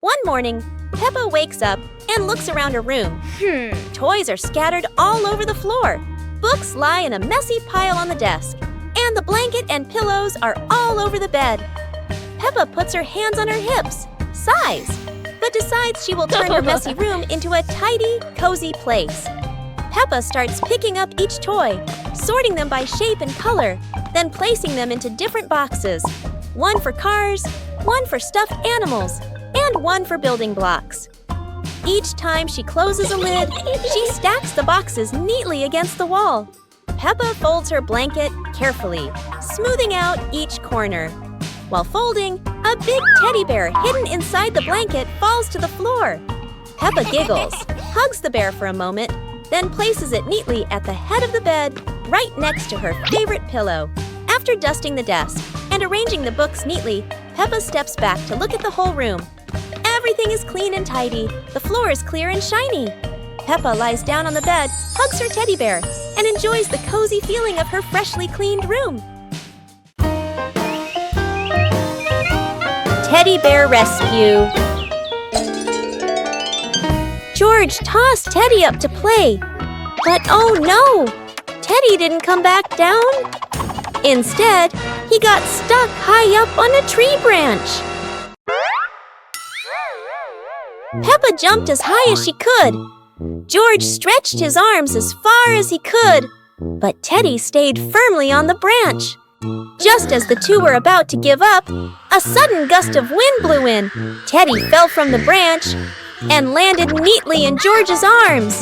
One morning, Peppa wakes up and looks around her room. Toys are scattered all over the floor. Books lie in a messy pile on the desk. And the blanket and pillows are all over the bed. Peppa puts her hands on her hips, sighs, but decides she will turn her messy room into a tidy, cozy place. Peppa starts picking up each toy, sorting them by shape and color, then placing them into different boxes. One for cars, one for stuffed animals, and one for building blocks. Each time she closes a lid, she stacks the boxes neatly against the wall. Peppa folds her blanket carefully, smoothing out each corner. While folding, a big teddy bear hidden inside the blanket falls to the floor. Peppa giggles, hugs the bear for a moment, then places it neatly at the head of the bed, right next to her favorite pillow. After dusting the desk and arranging the books neatly, Peppa steps back to look at the whole room. Everything is clean and tidy. The floor is clear and shiny. Peppa lies down on the bed, hugs her teddy bear, and enjoys the cozy feeling of her freshly cleaned room. Teddy Bear Rescue. George tossed Teddy up to play, but oh no! Teddy didn't come back down. Instead, he got stuck high up on a tree branch. Peppa jumped as high as she could. George stretched his arms as far as he could, but Teddy stayed firmly on the branch. Just as the two were about to give up, a sudden gust of wind blew in. Teddy fell from the branch and landed neatly in George's arms.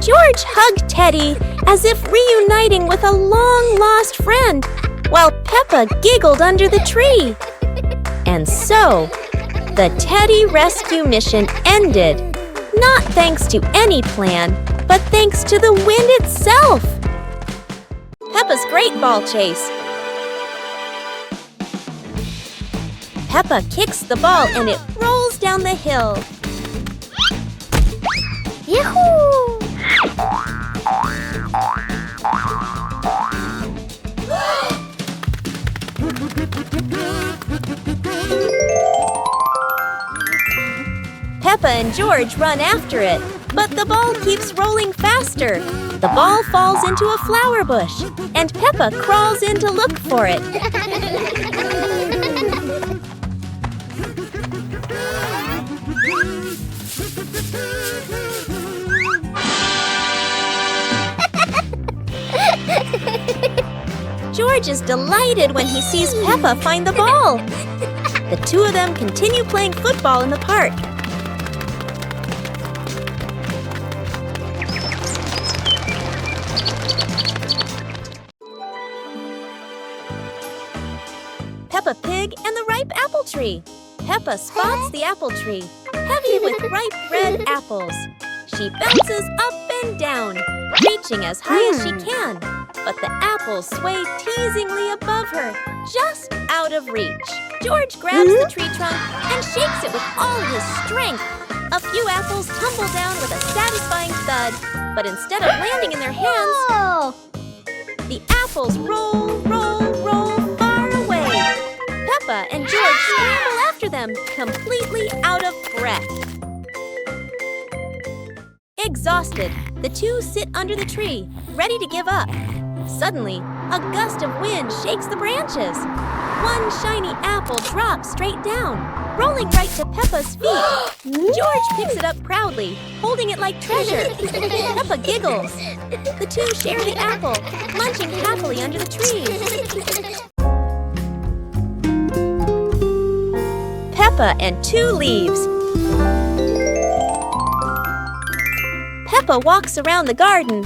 George hugged Teddy as if reuniting with a long-lost friend, while Peppa giggled under the tree. And so, the Teddy rescue mission ended, not thanks to any plan, but thanks to the wind itself. Peppa's Great Ball Chase. Peppa kicks the ball and it rolls down the hill. Yahoo! Peppa and George run after it, but the ball keeps rolling faster. The ball falls into a flower bush, and Peppa crawls in to look for it. George is delighted when he sees Peppa find the ball. The two of them continue playing football in the park. Peppa Pig and the ripe apple tree. Peppa spots the apple tree, heavy with ripe red apples. She bounces up and down, reaching as high as she can, but the apples sway teasingly above her, just out of reach. George grabs the tree trunk and shakes it with all his strength. A few apples tumble down with a satisfying thud, but instead of landing in their hands, the apples roll, roll, roll far away. Peppa and George scramble after them, completely out of breath. Exhausted, the two sit under the tree, ready to give up. Suddenly, a gust of wind shakes the branches. One shiny apple drops straight down, rolling right to Peppa's feet. George picks it up proudly, holding it like treasure. Peppa giggles. The two share the apple, munching happily under the tree. Peppa and two leaves. Peppa walks around the garden.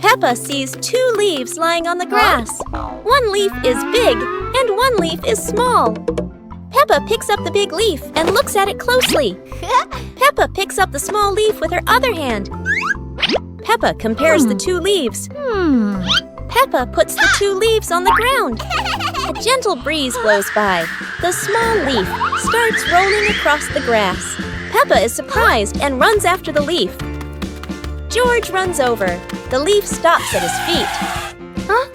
Peppa sees two leaves lying on the grass. One leaf is big and one leaf is small. Peppa picks up the big leaf and looks at it closely. Peppa picks up the small leaf with her other hand. Peppa compares the two leaves. Peppa puts the two leaves on the ground. A gentle breeze blows by. The small leaf starts rolling across the grass. Peppa is surprised and runs after the leaf. George runs over. The leaf stops at his feet.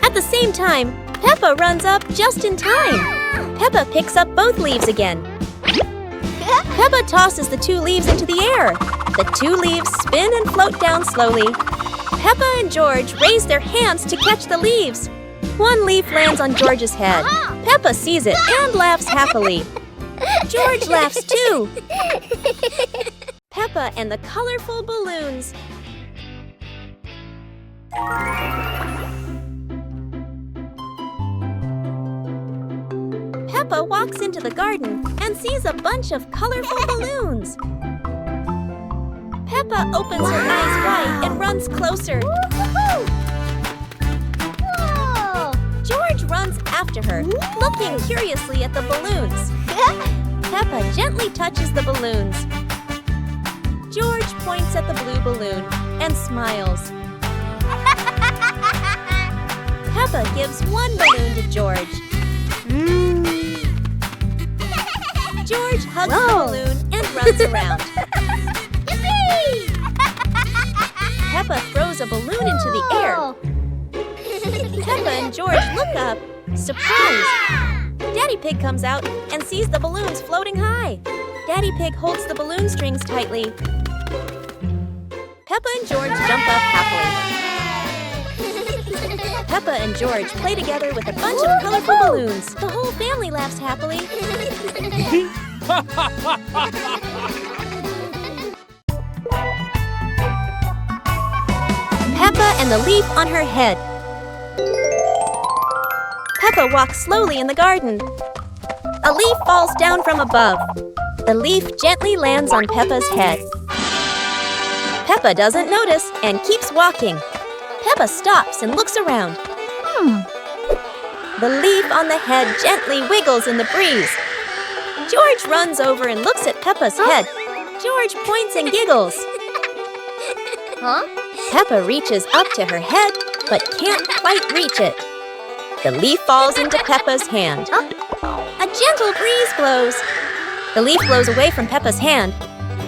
At the same time, Peppa runs up just in time. Peppa picks up both leaves again. Peppa tosses the 2 leaves into the air. The 2 leaves spin and float down slowly. Peppa and George raise their hands to catch the leaves. 1 leaf lands on George's head. Peppa sees it and laughs happily. George laughs too. Peppa and the colorful balloons. Peppa walks into the garden and sees a bunch of colorful balloons. Peppa opens her eyes wide and runs closer. George runs after her, looking curiously at the balloons. Peppa gently touches the balloons. George points at the blue balloon and smiles. Peppa gives 1 balloon to George. George hugs the balloon and runs around. Peppa throws a balloon into the air. Peppa and George look up, surprised. Daddy Pig comes out and sees the balloons floating high. Daddy Pig holds the balloon strings tightly. Peppa and George jump up happily. Peppa and George play together with a bunch of colorful balloons. The whole family laughs happily. Peppa and the leaf on her head. Peppa walks slowly in the garden. A leaf falls down from above. The leaf gently lands on Peppa's head. Peppa doesn't notice and keeps walking. Peppa stops and looks around. The leaf on the head gently wiggles in the breeze. George runs over and looks at Peppa's head. George points and giggles. Peppa reaches up to her head, but can't quite reach it. The leaf falls into Peppa's hand. A gentle breeze blows. The leaf blows away from Peppa's hand.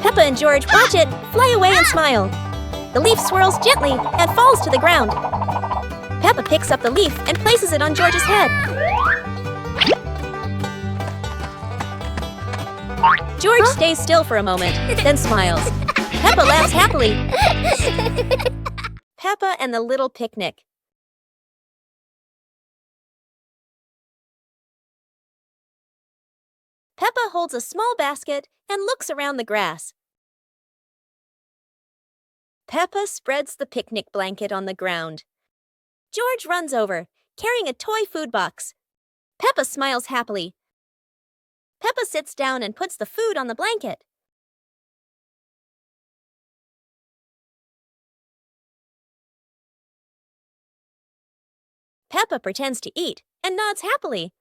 Peppa and George watch it fly away and smile. The leaf swirls gently and falls to the ground. Peppa picks up the leaf and places it on George's head. George stays still for a moment, then smiles. Peppa laughs happily. Peppa and the Little Picnic. Peppa holds a small basket and looks around the grass. Peppa spreads the picnic blanket on the ground. George runs over, carrying a toy food box. Peppa smiles happily. Peppa sits down and puts the food on the blanket. Peppa pretends to eat and nods happily.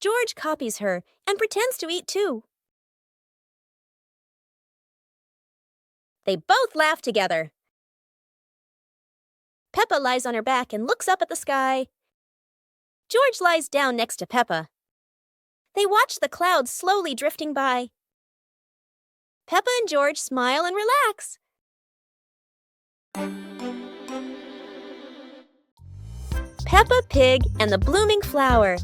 George copies her and pretends to eat too. They both laugh together. Peppa lies on her back and looks up at the sky. George lies down next to Peppa. They watch the clouds slowly drifting by. Peppa and George smile and relax. Peppa Pig and the Blooming Flower.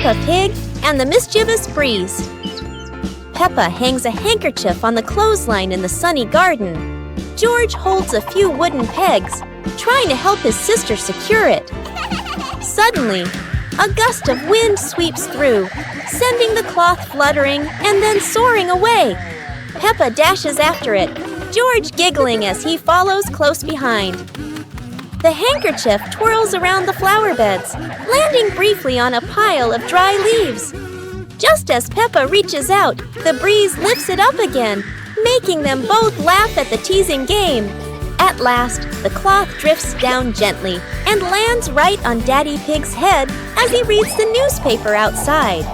Peppa Pig and the Mischievous Breeze. Peppa hangs a handkerchief on the clothesline in the sunny garden. George holds a few wooden pegs, trying to help his sister secure it. Suddenly, a gust of wind sweeps through, sending the cloth fluttering and then soaring away. Peppa dashes after it, George giggling as he follows close behind. The handkerchief twirls around the flower beds, landing briefly on a pile of dry leaves. Just as Peppa reaches out, the breeze lifts it up again, making them both laugh at the teasing game. At last, the cloth drifts down gently and lands right on Daddy Pig's head as he reads the newspaper outside.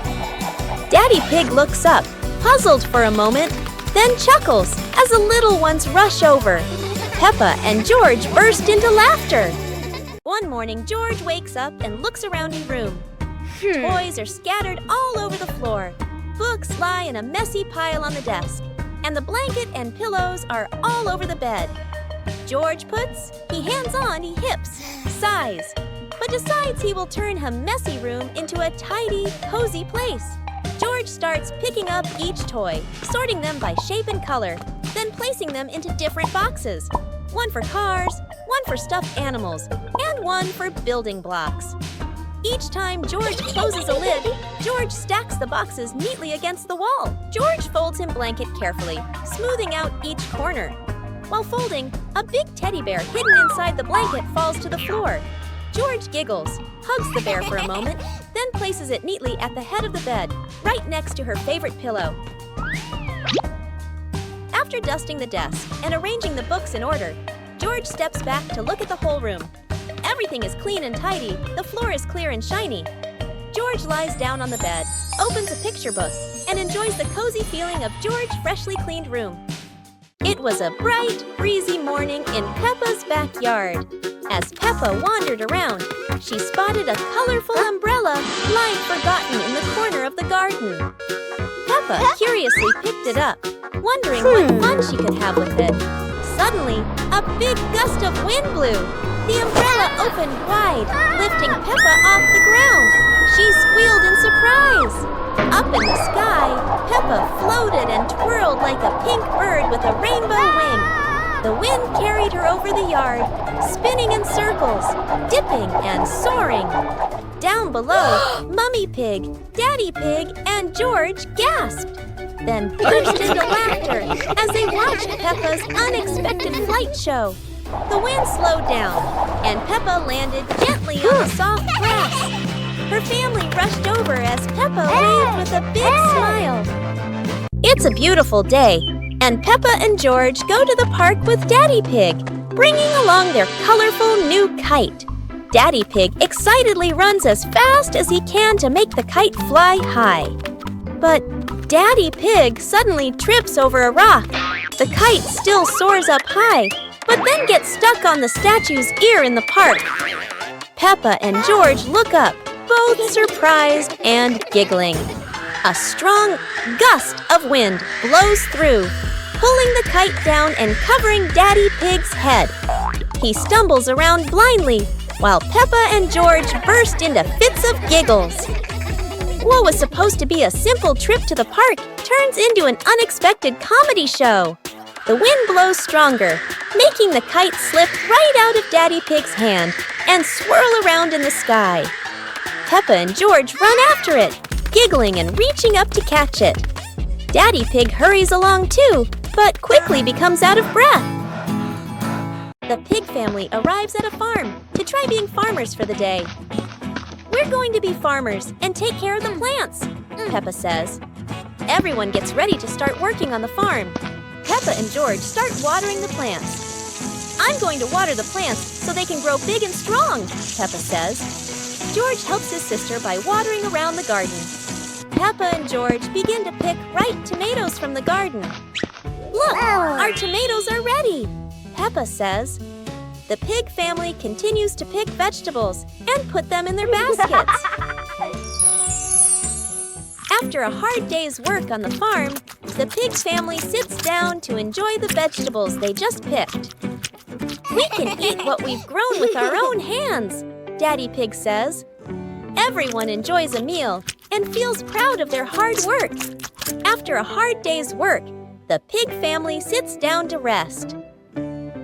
Daddy Pig looks up, puzzled for a moment, then chuckles as the little ones rush over. Peppa and George burst into laughter. One morning, George wakes up and looks around his room. Toys are scattered all over the floor. Books lie in a messy pile on the desk, and the blanket and pillows are all over the bed. George puts, he hands on, he hips, sighs, but decides he will turn a messy room into a tidy, cozy place. George starts picking up each toy, sorting them by shape and color, then placing them into different boxes. One for cars, one for stuffed animals, and one for building blocks. Each time George closes a lid, George stacks the boxes neatly against the wall. George folds his blanket carefully, smoothing out each corner. While folding, a big teddy bear hidden inside the blanket falls to the floor. George giggles, hugs the bear for a moment, then places it neatly at the head of the bed, right next to her favorite pillow. After dusting the desk and arranging the books in order, George steps back to look at the whole room. Everything is clean and tidy, the floor is clear and shiny. George lies down on the bed, opens a picture book, and enjoys the cozy feeling of George's freshly cleaned room. It was a bright, breezy morning in Peppa's backyard. As Peppa wandered around, she spotted a colorful umbrella lying forgotten in the corner of the garden. Peppa curiously picked it up, wondering what fun she could have with it. Suddenly, a big gust of wind blew. The umbrella opened wide, lifting Peppa off the ground. She squealed in surprise. Up in the sky, Peppa floated and twirled like a pink bird with a rainbow wing. The wind carried her over the yard, spinning in circles, dipping and soaring. Down below, Mummy Pig, Daddy Pig, and George gasped, then burst into laughter as they watched Peppa's unexpected flight show. The wind slowed down, and Peppa landed gently on the soft grass. Her family rushed over as Peppa waved with a big smile. It's a beautiful day, and Peppa and George go to the park with Daddy Pig, bringing along their colorful new kite. Daddy Pig excitedly runs as fast as he can to make the kite fly high. But Daddy Pig suddenly trips over a rock. The kite still soars up high, but then gets stuck on the statue's ear in the park. Peppa and George look up, both surprised and giggling. A strong gust of wind blows through, pulling the kite down and covering Daddy Pig's head. He stumbles around blindly, while Peppa and George burst into fits of giggles. What was supposed to be a simple trip to the park turns into an unexpected comedy show. The wind blows stronger, making the kite slip right out of Daddy Pig's hand and swirl around in the sky. Peppa and George run after it, giggling and reaching up to catch it. Daddy Pig hurries along too, but quickly becomes out of breath. The pig family arrives at a farm to try being farmers for the day. "We're going to be farmers and take care of the plants," Peppa says. Everyone gets ready to start working on the farm. Peppa and George start watering the plants. "I'm going to water the plants so they can grow big and strong," Peppa says. George helps his sister by watering around the garden. Peppa and George begin to pick ripe tomatoes from the garden. "Look, our tomatoes are ready," Peppa says. The pig family continues to pick vegetables and put them in their baskets. After a hard day's work on the farm, the pig family sits down to enjoy the vegetables they just picked. "We can eat what we've grown with our own hands," Daddy Pig says. Everyone enjoys a meal and feels proud of their hard work. After a hard day's work, the pig family sits down to rest.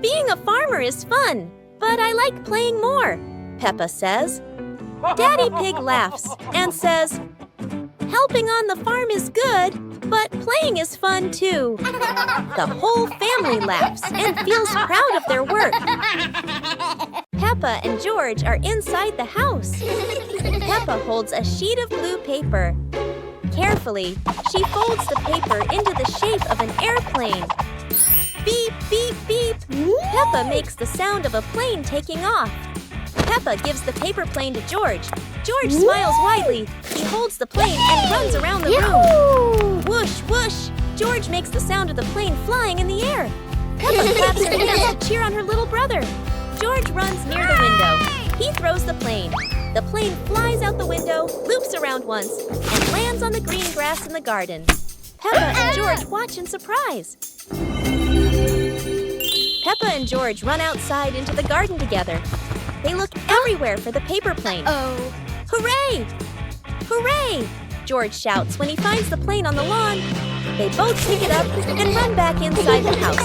"Being a farmer is fun, but I like playing more," Peppa says. Daddy Pig laughs and says, "Helping on the farm is good, but playing is fun too." The whole family laughs and feels proud of their work. Peppa and George are inside the house. Peppa holds a sheet of blue paper. Carefully, she folds the paper into the shape of an airplane. Beep, beep, beep. Peppa makes the sound of a plane taking off. Peppa gives the paper plane to George. George smiles widely. He holds the plane and runs around the room. Whoosh, whoosh. George makes the sound of the plane flying in the air. Peppa claps her hands to cheer on her little brother. George runs near the window. He throws the plane. The plane flies out the window, loops around once, and lands on the green grass in the garden. Peppa and George watch in surprise. Peppa and George run outside into the garden together. They look everywhere for the paper plane. Hooray! Hooray! George shouts when he finds the plane on the lawn. They both pick it up and run back inside the house.